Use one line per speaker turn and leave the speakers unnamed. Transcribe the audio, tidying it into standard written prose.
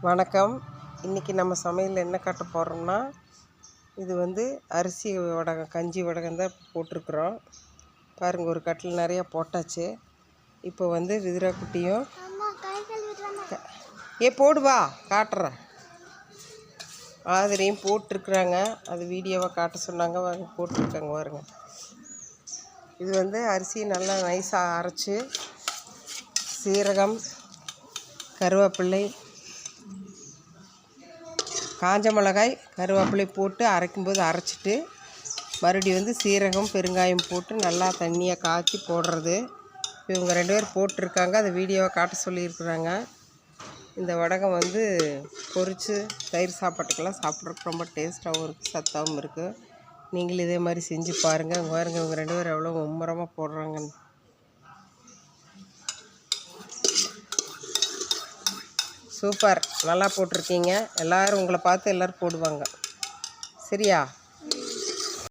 வணக்கம். இன்றைக்கி நம்ம சமையலில் என்ன காட்ட போகிறோம்னா, இது வந்து அரிசி வடகம், கஞ்சி வடகம் தான் போட்டிருக்குறோம். பாருங்கள், ஒரு கட்டில் நிறையா போட்டாச்சு. இப்போ வந்து விதிரா குட்டியும் போடுவா காட்டுறேன் ஆதிரையும் போட்டிருக்குறாங்க. அது வீடியோவை காட்ட சொன்னாங்க, போட்டிருக்காங்க பாருங்க. இது வந்து அரிசி நல்லா நைஸாக அரைச்சி சீரகம், கருவேப்பிள்ளை, காஞ்ச மிளகாய், கருவேப்பிலை போட்டு அரைக்கும்போது அரைச்சிட்டு மறுபடியும் வந்து சீரகம், பெருங்காயம் போட்டு நல்லா தண்ணியை காய்ச்சி போடுறது. இவங்க 2 பேர் போட்டிருக்காங்க. அந்த வீடியோவை காட்ட சொல்லியிருக்குறாங்க. இந்த வடகம் வந்து பொரித்து தயிர் சாப்பாட்டுக்கெல்லாம் சாப்பிட்றதுக்கு ரொம்ப டேஸ்ட்டாகவும் இருக்குது, சத்தாகவும் இருக்குது. நீங்களும் இதே மாதிரி செஞ்சு பாருங்கள். இவங்க 2 பேர் எவ்வளோ மும்முரமாக போடுறாங்கன்னு. சூப்பர், நல்லா போட்டிருக்கீங்க. எல்லோரும் உங்களை பார்த்து எல்லோரும் போடுவாங்க. சரியா?